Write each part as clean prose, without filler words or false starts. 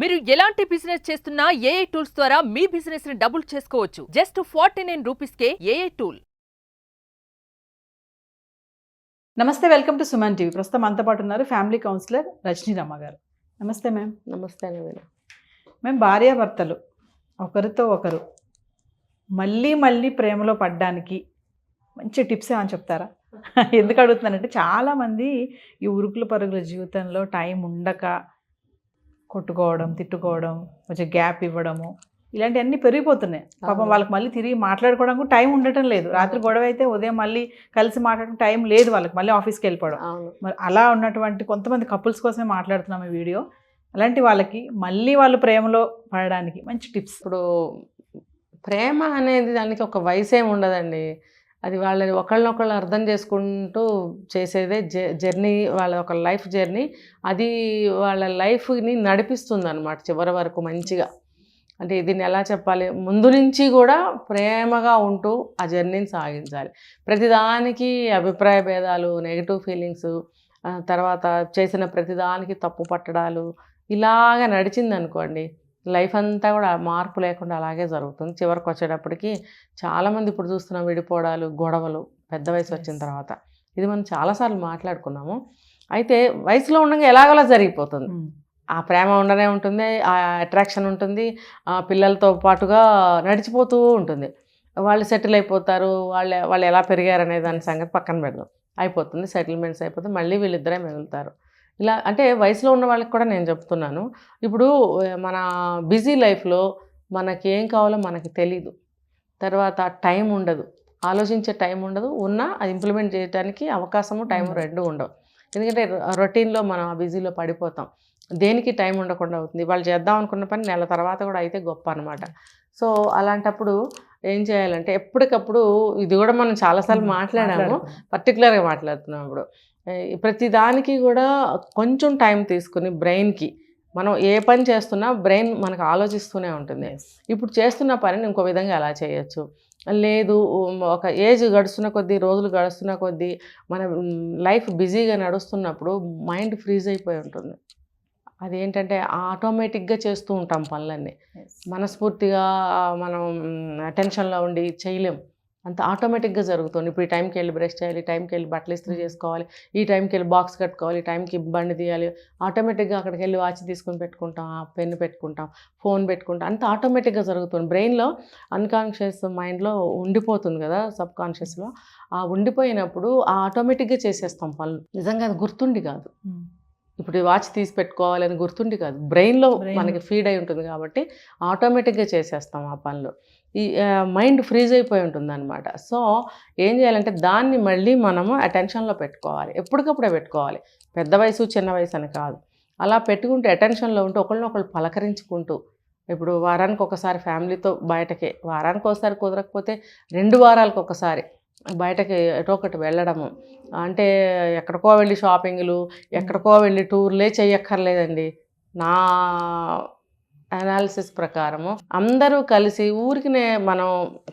మీరు ఎలాంటి బిజినెస్ చేస్తున్నా ఏఐ టూల్స్ ద్వారా మీ బిజినెస్ ని డబుల్ చేసుకోవచ్చు. జస్ట్ 49 రూపీస్కే ఏఐ టూల్. నమస్తే, వెల్కమ్ టు సుమన్ టీవీ. ప్రస్తుతం మనతో పాటు ఉన్నారు ఫ్యామిలీ కౌన్సిలర్ రజనీ రమ్మ గారు. నమస్తే మ్యామ్. నమస్తే నవీన. మేము భార్యాభర్తలు ఒకరితో ఒకరు మళ్ళీ మళ్ళీ ప్రేమలో పడ్డానికి మంచి టిప్స్ ఏమని చెప్తారా? ఎందుకు అడుగుతున్నానంటే చాలామంది ఈ ఉరుకుల పరుగుల జీవితంలో టైం ఉండక కొట్టుకోవడం, తిట్టుకోవడం, కొంచెం గ్యాప్ ఇవ్వడము, ఇలాంటివన్నీ పెరిగిపోతున్నాయి. పాపం వాళ్ళకి మళ్ళీ తిరిగి మాట్లాడుకోవడం కూడా టైం ఉండటం లేదు. రాత్రి గొడవ అయితే ఉదయం మళ్ళీ కలిసి మాట్లాడడం టైం లేదు వాళ్ళకి, మళ్ళీ ఆఫీస్కి వెళ్ళిపోవడం. మరి అలా ఉన్నటువంటి కొంతమంది కపుల్స్ కోసమే మాట్లాడుతున్నాం ఈ వీడియో. అలాంటి వాళ్ళకి మళ్ళీ వాళ్ళు ప్రేమలో పడడానికి మంచి టిప్స్. ఇప్పుడు ప్రేమ అనేది దానికి ఒక వయసు ఏమి ఉండదండి. అది వాళ్ళని ఒకళ్ళనొకళ్ళు అర్థం చేసుకుంటూ చేసేదే జర్నీ, వాళ్ళ ఒక లైఫ్ జర్నీ. అది వాళ్ళ లైఫ్ని నడిపిస్తుంది అన్నమాట చివరి వరకు మంచిగా. అంటే దీన్ని ఎలా చెప్పాలి, ముందు నుంచి కూడా ప్రేమగా ఉంటూ ఆ జర్నీని సాగించాలి. ప్రతిదానికి అభిప్రాయ భేదాలు, నెగిటివ్ ఫీలింగ్స్, తర్వాత చేసిన ప్రతిదానికి తప్పు పట్టడాలు, ఇలాగ నడిచింది అనుకోండి లైఫ్ అంతా కూడా మార్పు లేకుండా అలాగే జరుగుతుంది. చివరికి వచ్చేటప్పటికి చాలామంది ఇప్పుడు చూస్తున్నాం విడిపోవడాలు, గొడవలు పెద్ద వయసు వచ్చిన తర్వాత. ఇది మనం చాలాసార్లు మాట్లాడుకున్నాము. అయితే వయసులో ఉండగా ఎలాగోలా జరిగిపోతుంది. ఆ ప్రేమ ఉండనే ఉంటుంది, ఆ అట్రాక్షన్ ఉంటుంది, ఆ పిల్లలతో పాటుగా నడిచిపోతూ ఉంటుంది. వాళ్ళు సెటిల్ అయిపోతారు, వాళ్ళు ఎలా పెరిగారనే దాని సంగతి పక్కన పెడదాం. అయిపోతుంది, సెటిల్మెంట్స్ అయిపోతుంది, మళ్ళీ వీళ్ళిద్దరే మిగులుతారు. ఇలా అంటే వయసులో ఉన్న వాళ్ళకి కూడా నేను చెప్తున్నాను, ఇప్పుడు మన బిజీ లైఫ్లో మనకి ఏం కావాలో మనకి తెలీదు. తర్వాత టైం ఉండదు, ఆలోచించే టైం ఉండదు, ఉన్నా అది ఇంప్లిమెంట్ చేయడానికి అవకాశము టైము రెండు ఉండవు. ఎందుకంటే రొటీన్లో మనం ఆ బిజీలో పడిపోతాం, దేనికి టైం ఉండకుండా అవుతుంది. వాళ్ళు చేద్దాం అనుకున్న పని నెల తర్వాత కూడా అయితే గొప్ప అనమాట. సో అలాంటప్పుడు ఏం చేయాలంటే ఎప్పటికప్పుడు, ఇది కూడా మనం చాలాసార్లు మాట్లాడాము, పర్టికులర్గా మాట్లాడుతున్నాం. ఇప్పుడు ప్రతి దానికి కూడా కొంచెం టైం తీసుకుని బ్రెయిన్కి, మనం ఏ పని చేస్తున్నా బ్రెయిన్ మనకు ఆలోచిస్తూనే ఉంటుంది. ఇప్పుడు చేస్తున్న పనిని ఇంకో విధంగా ఎలా చేయొచ్చు, లేదు ఒక ఏజ్ గడుస్తున్న కొద్దీ, రోజులు గడుస్తున్న కొద్దీ మన లైఫ్ బిజీగా నడుస్తున్నప్పుడు మైండ్ ఫ్రీజ్ అయిపోయి ఉంటుంది. అదేంటంటే ఆటోమేటిక్గా చేస్తూ ఉంటాం పనులన్నీ, మనస్ఫూర్తిగా మనం టెన్షన్లో ఉండి చేయలేం. అంత ఆటోమేటిక్గా జరుగుతుంది. ఇప్పుడు ఈ టైంకి వెళ్ళి బ్రష్ చేయాలి, టైంకి వెళ్ళి బట్టలు ఇస్త్రీ చేసుకోవాలి, ఈ టైంకి వెళ్ళి బాక్స్ కట్టుకోవాలి, టైంకి బండి తీయాలి, ఆటోమేటిక్గా అక్కడికి వెళ్ళి వాచ్ తీసుకొని పెట్టుకుంటాం, పెన్ను పెట్టుకుంటాం, ఫోన్ పెట్టుకుంటాం, అంత ఆటోమేటిక్గా జరుగుతుంది. బ్రెయిన్లో అన్కాన్షియస్ మైండ్లో ఉండిపోతుంది కదా, సబ్ కాన్షియస్లో. ఆ ఉండిపోయినప్పుడు ఆ ఆటోమేటిక్గా చేసేస్తాం పనులు. నిజంగా అది గుర్తుండి కాదు, ఇప్పుడు ఈ వాచ్ తీసి పెట్టుకోవాలని గుర్తుండి కాదు, బ్రెయిన్లో మనకి ఫీడ్ అయి ఉంటుంది కాబట్టి ఆటోమేటిక్గా చేసేస్తాం ఆ పనులు. ఈ మైండ్ ఫ్రీజ్ అయిపోయి ఉంటుంది అనమాట. సో ఏం చేయాలంటే దాన్ని మళ్ళీ మనము అటెన్షన్లో పెట్టుకోవాలి, ఎప్పటికప్పుడే పెట్టుకోవాలి. పెద్ద వయసు చిన్న వయసు అని కాదు, అలా పెట్టుకుంటే అటెన్షన్లో ఉంటే ఒకళ్ళనొకళ్ళు పలకరించుకుంటూ, ఇప్పుడు వారానికి ఒకసారి ఫ్యామిలీతో బయటకి, వారానికి ఒకసారి కుదరకపోతే 2 వారాలకు ఒకసారి బయటకి ఎటో ఒకటి వెళ్ళడము. అంటే ఎక్కడికో వెళ్ళి షాపింగ్లు, ఎక్కడికో వెళ్ళి టూర్లే చేయక్కర్లేదండి. నా అనాలిసిస్ ప్రకారము అందరూ కలిసి ఊరికినే మనం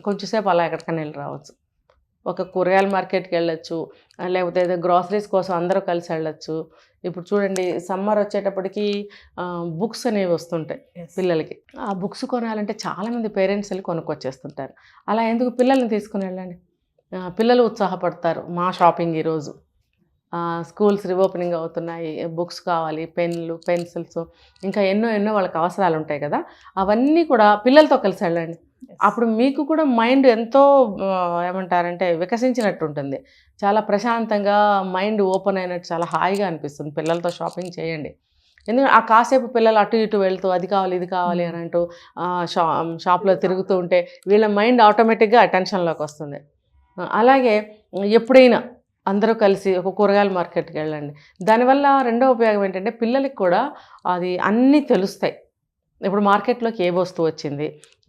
కొంచెంసేపు అలా ఎక్కడికైనా వెళ్ళి రావచ్చు. ఒక కూరగాయల మార్కెట్కి వెళ్ళొచ్చు, లేకపోతే ఏదో గ్రాసరీస్ కోసం అందరూ కలిసి వెళ్ళొచ్చు. ఇప్పుడు చూడండి సమ్మర్ వచ్చేటప్పటికి బుక్స్ అనేవి వస్తుంటాయి పిల్లలకి. ఆ బుక్స్ కొనాలంటే చాలామంది పేరెంట్స్ వెళ్ళి కొనుక్కొచ్చేస్తుంటారు. అలా ఎందుకు, పిల్లల్ని తీసుకుని వెళ్ళండి, పిల్లలు ఉత్సాహపడతారు. మా షాపింగ్ ఈరోజు, స్కూల్స్ రీఓపెనింగ్ అవుతున్నాయి, బుక్స్ కావాలి, పెన్నులు, పెన్సిల్స్, ఇంకా ఎన్నో వాళ్ళకి అవసరాలు ఉంటాయి కదా, అవన్నీ కూడా పిల్లలతో కలిసి వెళ్ళండి. అప్పుడు మీకు కూడా మైండ్ ఎంతో ఏమంటారంటే వికసించినట్టు ఉంటుంది, చాలా ప్రశాంతంగా మైండ్ ఓపెన్ అయినట్టు చాలా హాయిగా అనిపిస్తుంది. పిల్లలతో షాపింగ్ చేయండి. ఎందుకంటే ఆ కాసేపు పిల్లలు అటు ఇటు వెళ్తూ అది కావాలి ఇది కావాలి అని అంటూ షాప్లో తిరుగుతూ ఉంటే వీళ్ళ మైండ్ ఆటోమేటిక్గా అటెన్షన్లోకి వస్తుంది. అలాగే ఎప్పుడైనా అందరూ కలిసి ఒక కూరగాయల మార్కెట్కి వెళ్ళండి. దానివల్ల రెండో ఉపయోగం ఏంటంటే పిల్లలకి కూడా అది అన్నీ తెలుస్తాయి. ఇప్పుడు మార్కెట్లోకి ఏ వస్తువు వచ్చింది,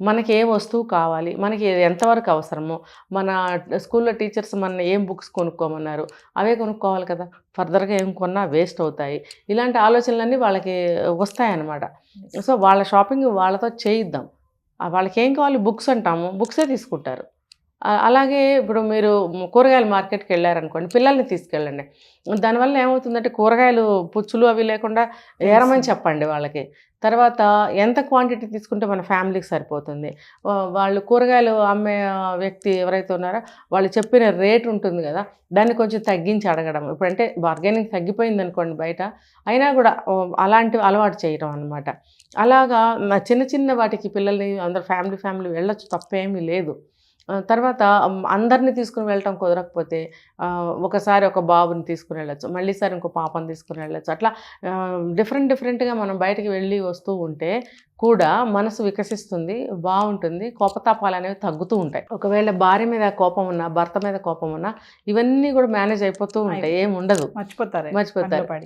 మనకి ఏ వస్తువు కావాలి, మనకి ఎంతవరకు అవసరమో, మన స్కూల్లో టీచర్స్ మన ఏం బుక్స్ కొనుక్కోమన్నారు అవే కొనుక్కోవాలి కదా, ఫర్దర్గా ఏం కొన్నా వేస్ట్ అవుతాయి. ఇలాంటి ఆలోచనలన్నీ వాళ్ళకి వస్తాయన్నమాట. సో వాళ్ళ షాపింగ్ వాళ్ళతో చేయిద్దాం. వాళ్ళకి ఏం కావాలి, బుక్స్ అంటాము, బుక్సే తీసుకుంటారు. అలాగే ఇప్పుడు మీరు కూరగాయల మార్కెట్కి వెళ్ళారనుకోండి, పిల్లల్ని తీసుకెళ్ళండి. దానివల్ల ఏమవుతుందంటే కూరగాయలు పుచ్చులు అవి లేకుండా ఏరమని చెప్పండి వాళ్ళకి. తర్వాత ఎంత క్వాంటిటీ తీసుకుంటే మన ఫ్యామిలీకి సరిపోతుంది. వాళ్ళు కూరగాయలు అమ్మే వ్యక్తి ఎవరైతే ఉన్నారో వాళ్ళు చెప్పిన రేట్ ఉంటుంది కదా, దాన్ని కొంచెం తగ్గించి అడగడం. ఇప్పుడంటే బార్గెనింగ్ తగ్గిపోయింది అనుకోండి బయట, అయినా కూడా అలాంటివి అలవాటు చేయడం అనమాట. అలాగా చిన్న చిన్న వాటికి పిల్లల్ని అందరు ఫ్యామిలీ వెళ్ళొచ్చు, తప్పేమీ లేదు. తర్వాత అందరిని తీసుకుని వెళ్ళటం కుదరకపోతే ఒకసారి ఒక బాబుని తీసుకుని వెళ్ళచ్చు, మళ్ళీసారి ఇంకో పాపని తీసుకుని వెళ్ళచ్చు. అట్లా డిఫరెంట్గా మనం బయటికి వెళ్ళి వస్తూ ఉంటే కూడా మనసు వికసిస్తుంది, బాగుంటుంది, కోపతాపాలు అనేవి తగ్గుతూ ఉంటాయి. ఒకవేళ భార్య మీద కోపం ఉన్నా, భర్త మీద కోపం ఉన్నా ఇవన్నీ కూడా మేనేజ్ అయిపోతూ ఉంటాయి, ఏమి ఉండదు, మర్చిపోతారు.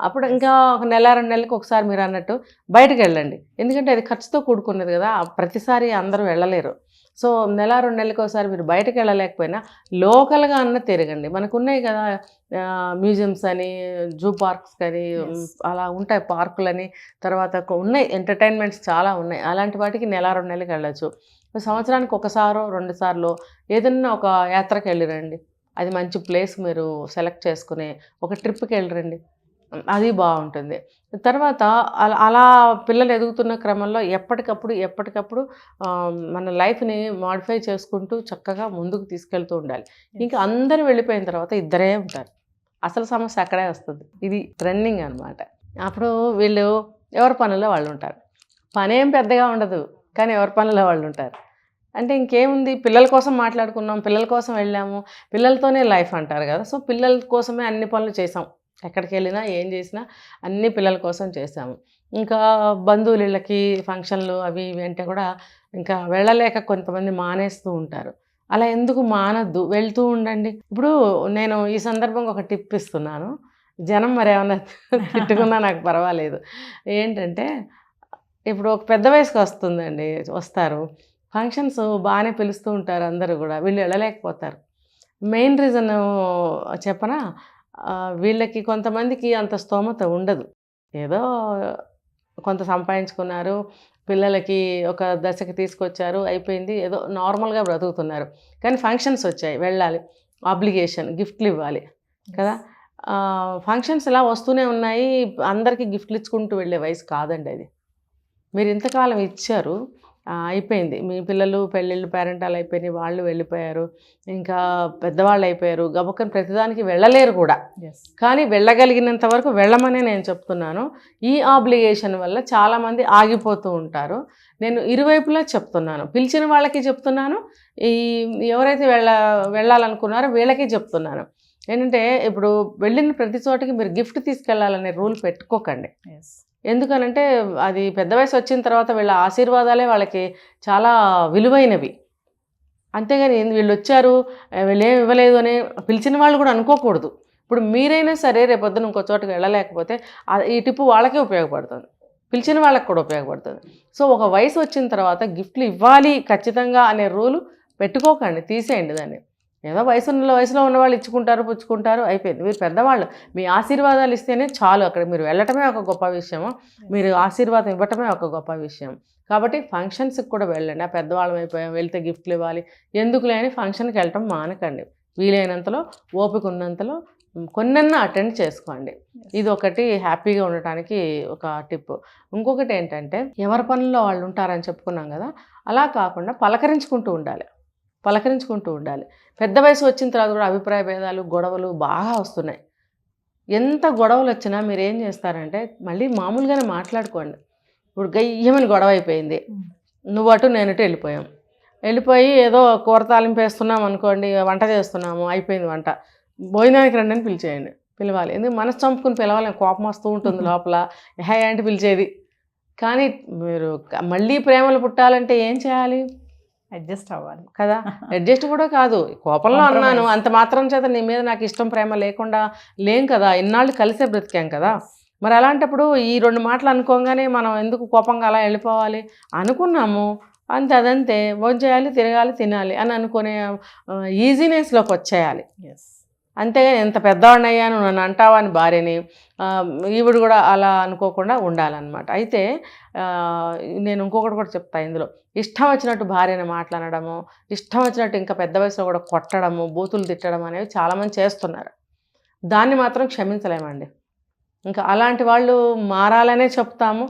అప్పుడు ఇంకా ఒక నెల 2 నెలలకు ఒకసారి మీరు అన్నట్టు బయటకు వెళ్ళండి. ఎందుకంటే అది ఖర్చుతో కూడుకున్నది కదా, ప్రతిసారి అందరూ వెళ్ళలేరు. సో నెల 2 నెలలకు ఒకసారి మీరు బయటకు వెళ్ళలేకపోయినా లోకల్గా అన్న తిరగండి. మనకు ఉన్నాయి కదా మ్యూజియంస్ అని, జూ పార్క్స్ కానీ అలా ఉంటాయి, పార్కులని, తర్వాత ఉన్నాయి ఎంటర్టైన్మెంట్స్ చాలా ఉన్నాయి. అలాంటి వాటికి నెల 2 నెలలకు వెళ్ళచ్చు. సంవత్సరానికి 1 సారో 2 సార్లు ఏదన్నా ఒక యాత్రకి వెళ్ళిరండి. అది మంచి ప్లేస్ మీరు సెలెక్ట్ చేసుకుని ఒక ట్రిప్కి వెళ్ళిరండి, అది బాగుంటుంది. తర్వాత అలా పిల్లలు ఎదుగుతున్న క్రమంలో ఎప్పటికప్పుడు మన లైఫ్ని మాడిఫై చేసుకుంటూ చక్కగా ముందుకు తీసుకెళ్తూ ఉండాలి. ఇంకా అందరూ వెళ్ళిపోయిన తర్వాత ఇద్దరే ఉంటారు, అసలు సమస్య అక్కడే వస్తుంది. ఇది రన్నింగ్ అనమాట. అప్పుడు వీళ్ళు ఎవరి పనుల్లో వాళ్ళు ఉంటారు, పనేం పెద్దగా ఉండదు కానీ ఎవరి పనుల్లో వాళ్ళు ఉంటారు. అంటే ఇంకేముంది, పిల్లల కోసం మాట్లాడుకున్నాం, పిల్లల కోసం వెళ్ళాము, పిల్లలతోనే లైఫ్ అంటారు కదా. సో పిల్లల కోసమే అన్ని పనులు చేసాం, ఎక్కడికి వెళ్ళినా ఏం చేసినా అన్ని పిల్లల కోసం చేసాము. ఇంకా బంధువుల ఇళ్ళకి ఫంక్షన్లు అవి ఇవి అంటే కూడా ఇంకా వెళ్ళలేక కొంతమంది మానేస్తూ ఉంటారు. అలా ఎందుకు మానద్దు, వెళ్తూ ఉండండి. ఇప్పుడు నేను ఈ సందర్భంగా ఒక టిప్ ఇస్తున్నాను, జనం మరి ఏమన్నా తిట్టుకున్నా నాకు పర్వాలేదు. ఏంటంటే ఇప్పుడు ఒక పెద్ద వయసుకి వస్తారు, ఫంక్షన్స్ బాగానే పిలుస్తూ ఉంటారు అందరూ కూడా, వీళ్ళు వెళ్ళలేకపోతారు. మెయిన్ రీజన్ చెప్పనా, వీళ్ళకి కొంతమందికి అంత స్తోమత ఉండదు. ఏదో కొంత సంపాదించుకున్నారు, పిల్లలకి ఒక దశకి తీసుకొచ్చారు, అయిపోయింది, ఏదో నార్మల్గా బ్రతుకుతున్నారు. కానీ ఫంక్షన్స్ వచ్చాయి, వెళ్ళాలి, ఆబ్లిగేషన్, గిఫ్ట్లు ఇవ్వాలి కదా. ఫంక్షన్స్ ఇలా వస్తూనే ఉన్నాయి, అందరికీ గిఫ్ట్లు ఇచ్చుకుంటూ వెళ్ళే వయసు కాదండి అది. మీరు ఇంతకాలం ఇచ్చారు, అయిపోయింది, మీ పిల్లలు పెళ్ళిళ్ళు పేరెంటాలు అయిపోయినాయి, వాళ్ళు వెళ్ళిపోయారు, ఇంకా పెద్దవాళ్ళు అయిపోయారు, గబుక్కని ప్రతిదానికి వెళ్ళలేరు కూడా. కానీ వెళ్ళగలిగినంత వరకు వెళ్ళమనే నేను చెప్తున్నాను. ఈ ఆబ్లిగేషన్ వల్ల చాలామంది ఆగిపోతూ ఉంటారు. నేను ఇరువైపులా చెప్తున్నాను, పిలిచిన వాళ్ళకి చెప్తున్నాను, ఈ ఎవరైతే వెళ్ళాలనుకున్నారో వీళ్ళకి చెప్తున్నాను. ఏంటంటే ఇప్పుడు వెళ్ళిన ప్రతి చోటికి మీరు గిఫ్ట్ తీసుకెళ్ళాలనే రూల్ పెట్టుకోకండి. ఎందుకనంటే అది పెద్ద వయసు వచ్చిన తర్వాత వీళ్ళ ఆశీర్వాదాలే వాళ్ళకి చాలా విలువైనవి. అంతేగాని వీళ్ళు వచ్చారు, వీళ్ళేం ఇవ్వలేదు అని పిలిచిన వాళ్ళు కూడా అనుకోకూడదు. ఇప్పుడు మీరైనా సరే రేపొద్దున ఇంకో చోటుకి వెళ్ళలేకపోతే ఈ టిప్పు వాళ్ళకే ఉపయోగపడుతుంది, పిలిచిన వాళ్ళకి కూడా ఉపయోగపడుతుంది. సో ఒక వయసు వచ్చిన తర్వాత గిఫ్ట్లు ఇవ్వాలి ఖచ్చితంగా అనే రూలు పెట్టుకోకండి, తీసేయండి దాన్ని. ఏదో వయసులో ఉన్నవాళ్ళు ఇచ్చుకుంటారు, పుచ్చుకుంటారు, అయిపోయింది. మీరు పెద్దవాళ్ళు, మీ ఆశీర్వాదాలు ఇస్తేనే చాలు. అక్కడ మీరు వెళ్ళటమే ఒక గొప్ప విషయము, మీరు ఆశీర్వాదం ఇవ్వటమే ఒక గొప్ప విషయం. కాబట్టి ఫంక్షన్స్కి కూడా వెళ్ళండి. ఆ పెద్దవాళ్ళం అయిపోయాం, వెళ్తే గిఫ్ట్లు ఇవ్వాలి ఎందుకులే అని ఫంక్షన్కి వెళ్ళటం మానకండి. వీలైనంతలో, ఓపిక ఉన్నంతలో కొన్నన్నా అటెండ్ చేసుకోండి. ఇది ఒకటి హ్యాపీగా ఉండటానికి ఒక టిప్. ఇంకొకటి ఏంటంటే ఎవరి పనుల్లో వాళ్ళు ఉంటారని చెప్పుకున్నాం కదా, అలా కాకుండా పలకరించుకుంటూ ఉండాలి. పెద్ద వయసు వచ్చిన తర్వాత కూడా అభిప్రాయ భేదాలు, గొడవలు బాగా వస్తున్నాయి. ఎంత గొడవలు వచ్చినా మీరు ఏం చేస్తారంటే మళ్ళీ మామూలుగానే మాట్లాడుకోండి. ఇప్పుడు గయ్యమని గొడవ అయిపోయింది, నువ్వు అటు నేను అటు వెళ్ళిపోయి ఏదో కూర తాలింపు వేస్తున్నాం అనుకోండి, వంట చేస్తున్నాము, అయిపోయింది వంట, భోజనానికి రండి అని పిలవాలి. ఎందుకు మనసు చంపుకుని పిలవాలి, కోపం వస్తూ ఉంటుంది లోపల, ఏంటి పిలిచేది. కానీ మీరు మళ్ళీ ప్రేమలు పుట్టాలంటే ఏం చేయాలి, అడ్జస్ట్ అవ్వాలి కదా. అడ్జస్ట్ కూడా కాదు, కోపంలో అన్నాను అంత మాత్రం చేత నీ మీద నాకు ఇష్టం ప్రేమ లేకుండా లేం కదా, ఇన్నాళ్ళు కలిసే బ్రతికాం కదా. మరి అలాంటప్పుడు ఈ 2 మాటలు అనుకోగానే మనం ఎందుకు కోపంగా అలా వెళ్ళిపోవాలి, అనుకున్నాము అంతే, అదంతే, భోజనం చేయాలి, తిరగాలి, తినాలి అని అనుకునే ఈజీనెస్లోకి వచ్చేయాలి. అంతేగాని ఎంత పెద్దవాడిని అయ్యాను నన్ను అంటావా అని భార్యని, ఈవిడ కూడా అలా అనుకోకుండా ఉండాలన్నమాట. అయితే నేను ఇంకొకటి కూడా చెప్తాను ఇందులో, ఇష్టం వచ్చినట్టు భార్యని మాట్లాడడము, ఇష్టం వచ్చినట్టు ఇంకా పెద్ద వయసులో కూడా కొట్టడము, బూతులు తిట్టడం అనేవి చాలామంది చేస్తున్నారు. దాన్ని మాత్రం క్షమించలేమండి. ఇంకా అలాంటి వాళ్ళు మారాలనే చెప్తాము.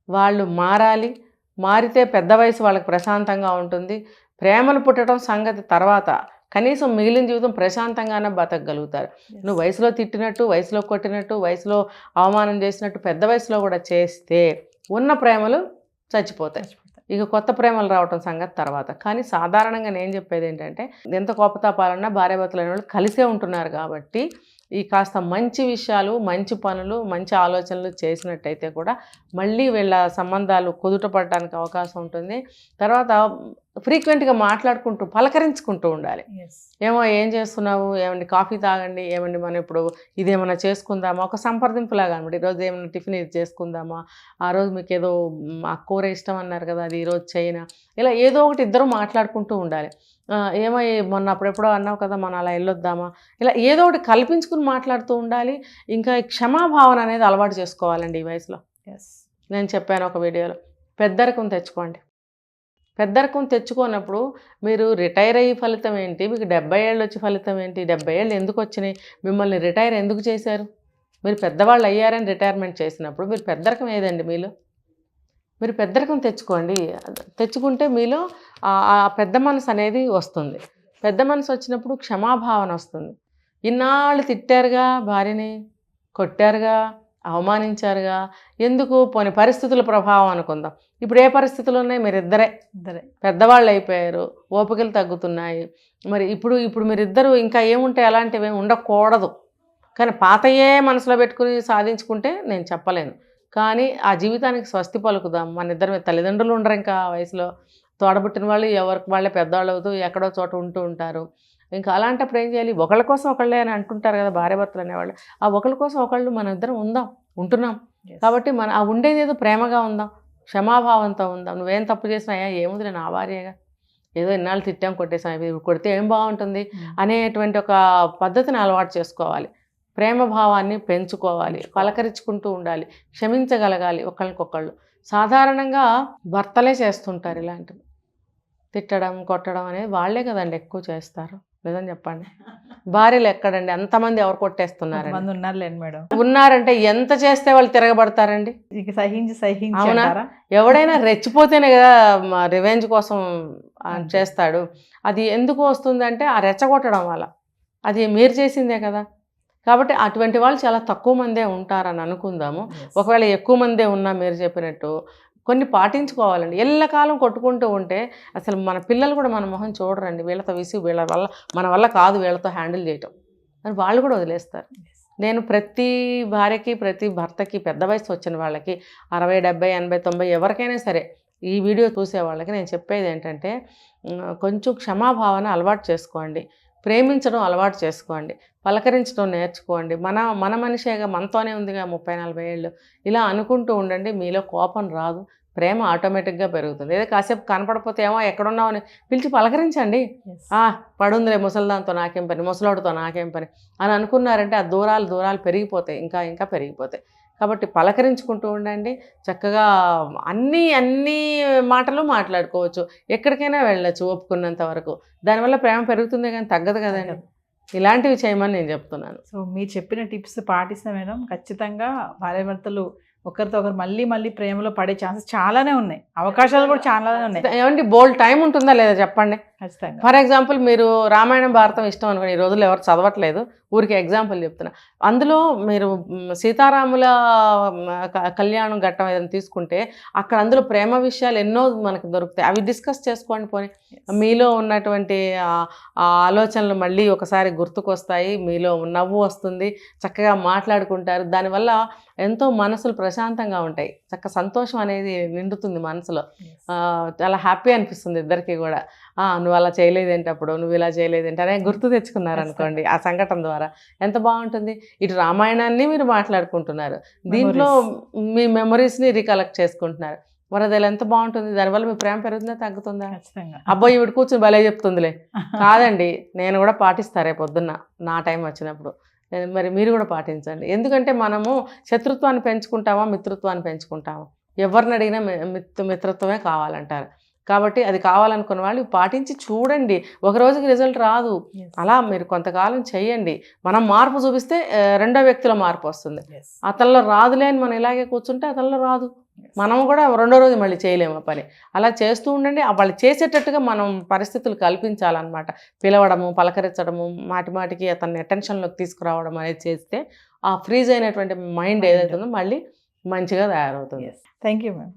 వాళ్ళు మారాలి, మారితే పెద్ద వయసు వాళ్ళకి ప్రశాంతంగా ఉంటుంది. ప్రేమలు పుట్టడం సంగతి తర్వాత, కనీసం మిగిలిన జీవితం ప్రశాంతంగానే బతకగలుగుతారు. నువ్వు వయసులో తిట్టినట్టు, వయసులో కొట్టినట్టు, వయసులో అవమానం చేసినట్టు పెద్ద వయసులో కూడా చేస్తే ఉన్న ప్రేమలు చచ్చిపోతాయి. ఇక కొత్త ప్రేమలు రావటం సంగతి తర్వాత. కానీ సాధారణంగా నేను చెప్పేది ఏంటంటే, ఎంత కోపతాపాలన్నా భార్యాభర్తలు అనేవాళ్ళు కలిసే ఉంటున్నారు కాబట్టి ఈ కాస్త మంచి విషయాలు, మంచి పనులు, మంచి ఆలోచనలు చేసినట్టయితే కూడా మళ్ళీ వీళ్ళ సంబంధాలు కుదుట పడడానికి అవకాశం ఉంటుంది. తర్వాత ఫ్రీక్వెంట్గా మాట్లాడుకుంటూ పలకరించుకుంటూ ఉండాలి. ఏమో ఏం చేస్తున్నావు, ఏమండి కాఫీ తాగండి, ఏమండి మనం ఇప్పుడు ఇదేమన్నా చేసుకుందామా, ఒక సంప్రదింపులాగా అనమాట. ఈరోజు ఏమైనా టిఫిన్ ఇది చేసుకుందామా, ఆ రోజు మీకు ఏదో ఆ కూర ఇష్టం అన్నారు కదా అది ఈరోజు చేయనా, ఇలా ఏదో ఒకటి ఇద్దరు మాట్లాడుకుంటూ ఉండాలి. ఏమో మొన్న అప్పుడెప్పుడో అన్నావు కదా మనం అలా వెళ్ళొద్దామా, ఇలా ఏదో ఒకటి కల్పించుకుని మాట్లాడుతూ ఉండాలి. ఇంకా క్షమాభావన అనేది అలవాటు చేసుకోవాలండి ఈ వయసులో. నేను చెప్పాను ఒక వీడియోలో, పెద్దరికం తెచ్చుకోండి. పెద్దరికం తెచ్చుకోనప్పుడు మీరు రిటైర్ అయ్యి ఫలితం ఏంటి, మీకు 70 ఏళ్ళు వచ్చి ఫలితం ఏంటి, 70 ఏళ్ళు ఎందుకు వచ్చినాయి, మిమ్మల్ని రిటైర్ ఎందుకు చేశారు, మీరు పెద్దవాళ్ళు అయ్యారని రిటైర్మెంట్ చేసినప్పుడు మీరు పెద్దరికం ఏదండి మీలో, మీరు పెద్దరికం తెచ్చుకోండి. తెచ్చుకుంటే మీలో ఆ పెద్ద మనసు అనేది వస్తుంది. పెద్ద మనసు వచ్చినప్పుడు క్షమాభావన వస్తుంది. ఇన్నాళ్ళు తిట్టారుగా భార్యని, కొట్టారుగా, అవమానించారుగా, ఎందుకు పోనీ పరిస్థితుల ప్రభావం అనుకుందాం. ఇప్పుడు ఏ పరిస్థితులు ఉన్నాయి, మీరిద్దరే పెద్దవాళ్ళు అయిపోయారు, ఓపికలు తగ్గుతున్నాయి. మరి ఇప్పుడు మీరిద్దరూ ఇంకా ఏముంటాయి, అలాంటివి ఏమి ఉండకూడదు. కానీ పాతయే మనసులో పెట్టుకుని సాధించుకుంటే నేను చెప్పలేను. కానీ ఆ జీవితానికి స్వస్తి పలుకుదాం. మన ఇద్దరు తల్లిదండ్రులు ఉండరు ఇంకా ఆ వయసులో, తోడబుట్టిన వాళ్ళు ఎవరికి వాళ్ళే పెద్దవాళ్ళు అవుతూ ఎక్కడో చోట ఉంటూ ఉంటారు. ఇంకా అలాంటప్పుడు ఏం చేయాలి, ఒకళ్ళ కోసం ఒకళ్ళే అని అంటుంటారు కదా భార్యాభర్తలు అనేవాళ్ళు. ఆ ఒకళ్ళ కోసం ఒకళ్ళు మన ఇద్దరం ఉంటున్నాం కాబట్టి మన ఆ ఉండేది ఏదో ప్రేమగా ఉందాం, క్షమాభావంతో ఉందాం. నువ్వేం తప్పు చేసినా ఏముంది నా భార్యగా, ఏదో ఇన్నాళ్ళు తిట్టాం కొట్టేసాం, ఇప్పుడు కొడితే ఏం బాగుంటుంది అనేటువంటి ఒక పద్ధతిని అలవాటు చేసుకోవాలి. ప్రేమ భావాన్ని పెంచుకోవాలి, పలకరించుకుంటూ ఉండాలి, క్షమించగలగాలి ఒకళ్ళకొకళ్ళు. సాధారణంగా భర్తలే చేస్తుంటారు ఇలాంటివి, తిట్టడం కొట్టడం అనేది వాళ్ళే కదండి ఎక్కువ చేస్తారు. లేదని చెప్పండి, భార్యలు ఎక్కడండి, అంతమంది ఎవరు కొట్టేస్తున్నారండి, ఉన్నారంటే ఎంత చేస్తే వాళ్ళు తిరగబడతారండి. అవునా, ఎవడైనా రెచ్చిపోతేనే కదా రివెంజ్ కోసం చేస్తాడు. అది ఎందుకు వస్తుందంటే ఆ రెచ్చగొట్టడం వల్ల, అది మీరు చేసిందే కదా. కాబట్టి అటువంటి వాళ్ళు చాలా తక్కువ మందే ఉంటారని అనుకుందాము. ఒకవేళ ఎక్కువ మందే ఉన్నా మీరు చెప్పినట్టు కొన్ని పాటించుకోవాలండి. ఎల్లకాలం కొట్టుకుంటూ ఉంటే అసలు మన పిల్లలు కూడా మన మొహం చూడరండి. వీళ్ళతో వీళ్ళ వల్ల మన వల్ల కాదు వీళ్ళతో హ్యాండిల్ చేయటం అని వాళ్ళు కూడా వదిలేస్తారు. నేను ప్రతి భార్యకి, ప్రతి భర్తకి, పెద్ద వయసు వచ్చిన వాళ్ళకి 60, 70, 80, 90 ఎవరికైనా సరే ఈ వీడియో చూసే వాళ్ళకి నేను చెప్పేది ఏంటంటే, కొంచెం క్షమాభావన అలవాటు చేసుకోండి, ప్రేమించడం అలవాటు చేసుకోండి, పలకరించడం నేర్చుకోండి. మన మనిషేగా, మనతోనే ఉందిగా 30, 40 ఏళ్ళు, ఇలా అనుకుంటూ ఉండండి. మీలో కోపం రాదు, ప్రేమ ఆటోమేటిక్గా పెరుగుతుంది. ఏదో కాసేపు కనపడపోతే ఏమో ఎక్కడున్నావు అని పిలిచి పలకరించండి. పడుందిలే ముసలిదాంతో నాకేం పని, ముసలోడితో నాకేం పని అని అనుకున్నారంటే ఆ దూరాలు పెరిగిపోతాయి, ఇంకా పెరిగిపోతాయి. కాబట్టి పలకరించుకుంటూ ఉండండి. చక్కగా అన్ని మాటలు మాట్లాడుకోవచ్చు, ఎక్కడికైనా వెళ్ళచ్చు ఒప్పుకున్నంత వరకు. దానివల్ల ప్రేమ పెరుగుతుంది కానీ తగ్గదు కదండి. ఇలాంటివి చేయమని నేను చెప్తున్నాను. సో మీరు చెప్పిన టిప్స్ పాటిస్తే మేడం ఖచ్చితంగా భార్యాభర్తలు ఒకరితో ఒకరు మళ్ళీ ప్రేమలో పడే ఛాన్సెస్ చాలానే ఉన్నాయి, అవకాశాలు కూడా చాలానే ఉన్నాయి. ఏమండి బోల్డ్ టైం ఉంటుందా లేదా చెప్పండి. ఖచ్చితంగా. ఫర్ ఎగ్జాంపుల్ మీరు రామాయణం భారతం ఇష్టం అనుకోండి, ఈ రోజుల్లో ఎవరు చదవట్లేదు, ఊరికి ఎగ్జాంపుల్ చెప్తున్నా. అందులో మీరు సీతారాముల కళ్యాణం ఘట్టం ఏదైనా తీసుకుంటే అక్కడ అందులో ప్రేమ విషయాలు ఎన్నో మనకు దొరుకుతాయి. అవి డిస్కస్ చేసుకోండి. పోనీ మీలో ఉన్నటువంటి ఆలోచనలు మళ్ళీ ఒకసారి గుర్తుకొస్తాయి, మీలో నవ్వు వస్తుంది, చక్కగా మాట్లాడుకుంటారు. దానివల్ల ఎంతో మనసులు ప్రశాంతంగా ఉంటాయి, చక్కగా సంతోషం అనేది నిండుతుంది మనసులో. చాలా హ్యాపీ అనిపిస్తుంది ఇద్దరికి కూడా. నువ్వు అలా చేయలేదేంటి, అప్పుడు నువ్వు ఇలా చేయలేదేంటి అనే గుర్తు తెచ్చుకున్నారు అనుకోండి ఆ సంఘటన ద్వారా, ఎంత బాగుంటుంది. ఇటు రామాయణాన్ని మీరు మాట్లాడుకుంటున్నారు, దీంట్లో మీ మెమరీస్ని రికలెక్ట్ చేసుకుంటున్నారు. మరి అది ఎంత బాగుంటుంది, దానివల్ల మీ ప్రేమ పెరుగుతుందా తగ్గుతుందా? ఖచ్చితంగా. అబ్బాయి ఈవిడ కూర్చొని భలే చెప్తుందిలే. కాదండి, నేను కూడా పాటిస్తా రేపు పొద్దున్న నా టైం వచ్చినప్పుడు. మరి మీరు కూడా పాటించండి. ఎందుకంటే మనము శత్రుత్వాన్ని పెంచుకుంటామా మిత్రత్వాన్ని పెంచుకుంటామా? ఎవరిని అడిగినా మిత్రత్వమే కావాలంటారు. కాబట్టి అది కావాలనుకున్న వాళ్ళు పాటించి చూడండి. ఒక రోజుకి రిజల్ట్ రాదు, Yes. అలా మీరు కొంతకాలం చెయ్యండి. మనం మార్పు చూపిస్తే రెండో వ్యక్తిలో మార్పు వస్తుంది. Yes. అతనిలో రాదులే అని మనం ఇలాగే కూర్చుంటే అతనిలో రాదు. మనం కూడా రెండో రోజు మళ్ళీ చేయలేము ఆ పని. అలా చేస్తూ ఉండండి. వాళ్ళు చేసేటట్టుగా మనం పరిస్థితులు కల్పించాలన్నమాట. పిలవడము, పలకరించడము, మాటి మాటికి అతన్ని అటెన్షన్లోకి తీసుకురావడం అనేది చేస్తే ఆ ఫ్రీజ్ అయినటువంటి మైండ్ ఏదైతే ఉందో మళ్ళీ మంచిగా తయారవుతుంది. Yes. Thank you, ma'am.